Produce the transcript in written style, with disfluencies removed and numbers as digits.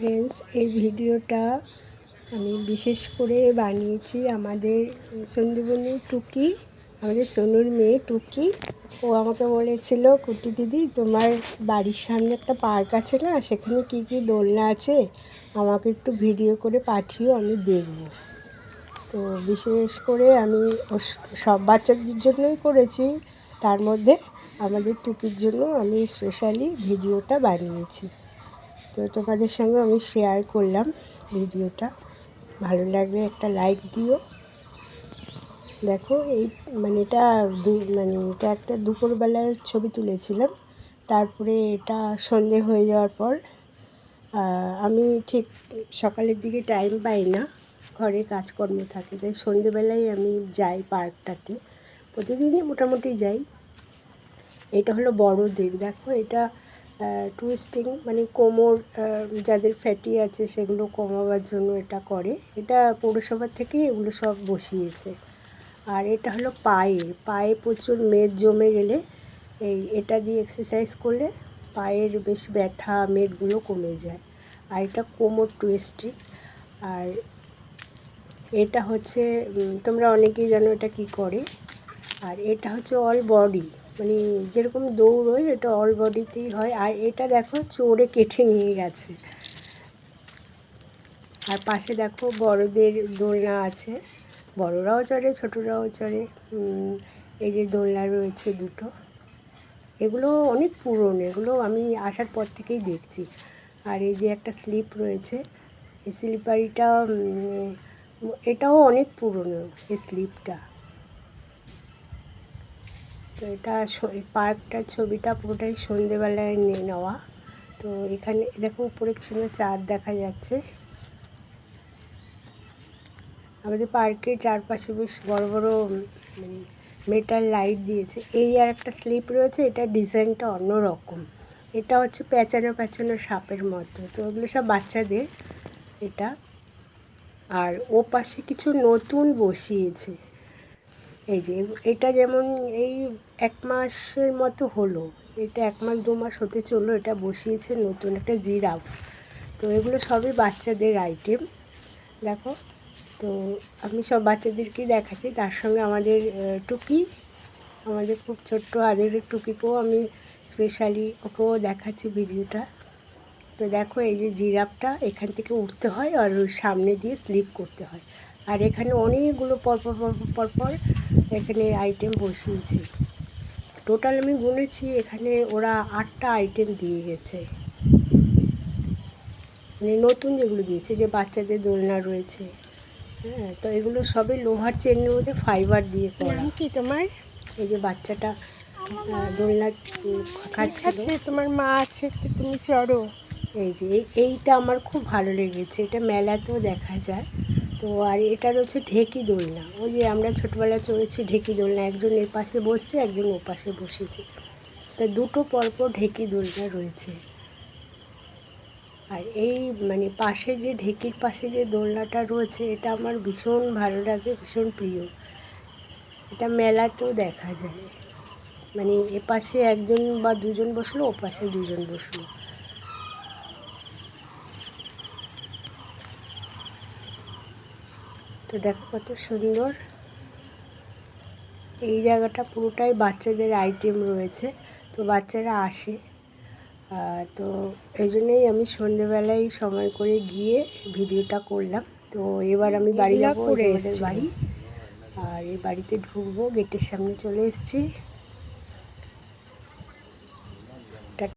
Friends, এই ভিডিওটা আমি বিশেষ করে বানিয়েছি আমাদের সন্দীপনী টুকি, আমাদের সোনুর মেয়ে টুকি। ও আমাকে বলেছিল, কুটি দিদি তোমার বাড়ির সামনে একটা পার্ক আছে না, সেখানে কি কি দোলনা আছে, আমাকে একটু ভিডিও করে পাঠিও, আমি দেখব। তো বিশেষ করে আমি সব বাচ্চাদের জন্যই করেছি, তার মধ্যে আমাদের টুকির জন্য আমি স্পেশালি ভিডিওটা বানিয়েছি। তো তোমাদের সঙ্গে আমি শেয়ার করলাম ভিডিওটা। ভালো লাগলে একটা লাইক দিও। দেখো এই এটা এটা একটা দুপুরবেলায় ছবি তুলেছিলাম। তারপরে এটা সন্ধে হয়ে যাওয়ার পর আমি ঠিক সকালের দিকে টাইম পাই না, ঘরে কাজকর্ম থাকে, তাই সন্ধেবেলায় আমি যাই পার্কটাতে। প্রতিদিনই মোটামুটি যাই। এটা হলো বড়দের, দেখো এটা টুইস্টিং, কোমর যাদের ফ্যাটি আছে সেগুলো কমাবার জন্য এটা করে। এটা পৌরসভা থেকে এগুলো সব বসিয়েছে। আর এটা হলো পায়ে প্রচুর মেদ জমে গেলে এটা দিয়ে এক্সারসাইজ করলে পায়ের বেশ ব্যথা, মেদগুলো কমে যায়। আর এটা কোমর টুইস্টিং। আর এটা হচ্ছে তোমরা অনেকেই জানো এটা কি করে। আর এটা হচ্ছে অল বডি, যেরকম দৌড়োয় এটা অল বডিতেই হয়। আর এটা দেখো চড়ে কেটে নিয়ে গেছে। আর পাশে দেখো বড়দের দোলনা আছে, বড়রাও চড়ে ছোটরাও চড়ে। এই যে দোলনা রয়েছে দুটো, এগুলো অনেক পুরনো, এগুলো আমি আসার পর থেকেই দেখছি। আর এই যে একটা স্লিপ রয়েছে, এই স্লিপারিটা এটাও অনেক পুরনো এই স্লিপটা। তো এটা পার্কটার ছবিটা পুরোটাই সন্ধেবেলায় নিয়ে নেওয়া। তো এখানে দেখো উপরে কি সুন্দর চাঁদ দেখা যাচ্ছে। আমাদের পার্কের চারপাশে বেশ বড় বড় মেটাল লাইট দিয়েছে। এই আর একটা স্লিপ রয়েছে, এটা ডিজাইনটা অন্যরকম। এটা হচ্ছে প্যাঁচানো প্যাঁচানো সাপের মতো। তো ওগুলো সব বাচ্চাদের এটা। আর ও পাশে কিছু নতুন বসিয়েছে। এই যে এটা যেমন এই 1 মাসের মতো হলো, এটা 1 মাস 2 মাস হতে চললো, এটা বসিয়েছে নতুন একটা জিরাফ। তো এগুলো সবই বাচ্চাদের আইটেম, দেখো। তো আমি সব বাচ্চাদেরকেই দেখাচ্ছি, তার সঙ্গে আমাদের টুকি, আমাদের খুব ছোট্ট আদের টুকিকেও আমি স্পেশালি ওকেও দেখাচ্ছি ভিডিওটা। তো দেখো এই যে জিরাফটা, এখান থেকে উঠতে হয় আর সামনে দিয়ে স্লিপ করতে হয়। আর এখানে অনেকগুলো পরপর পরপর পরপর এখানে আইটেম বসিয়েছে। টোটাল আমি গুনেছি, এখানে ওরা 8টা আইটেম দিয়ে গেছে। নতুন যেগুলো দিয়েছে, যে বাচ্চাদের দোলনা রয়েছে, হ্যাঁ। তো এগুলো সবই লোহার চেনের মধ্যে ফাইবার দিয়ে করা। কি তোমার এই যে বাচ্চাটা দোলনা খাচ্ছে, তোমার মা আছে, তুমি চড়ো। এই যে এইটা আমার খুব ভালো লেগেছে, এটা মেলাতেও দেখা যায়। তো আর এটা রয়েছে ঢেকি দোলনা, ওই যে আমরা ছোটোবেলায় চড়েছি ঢেকি দোলনা, একজন এর পাশে বসছে, একজন ও পাশে বসেছে। তা দুটো পরপর ঢেকি দোলনা রয়েছে। আর এই পাশে যে ঢেকির পাশে যে দোলনাটা রয়েছে, এটা আমার ভীষণ ভালো লাগে, ভীষণ প্রিয়। এটা মেলাতেও দেখা যায়, এপাশে একজন বা দুজন বসলো, ও পাশে দুজন বসলো। তো দেখো কত সুন্দর। এই জায়গাটা পুরোটাই বাচ্চাদের আইটেম রয়েছে। তো বাচ্চারা আসে, তো এই জন্যেই আমি সন্ধেবেলায় সময় করে গিয়ে ভিডিওটা করলাম। তো এবার আমি বাড়ি যাবো, আমাদের বাড়ি। আর এই বাড়িতে ঢুকবো, গেটের সামনে চলে এসেছি।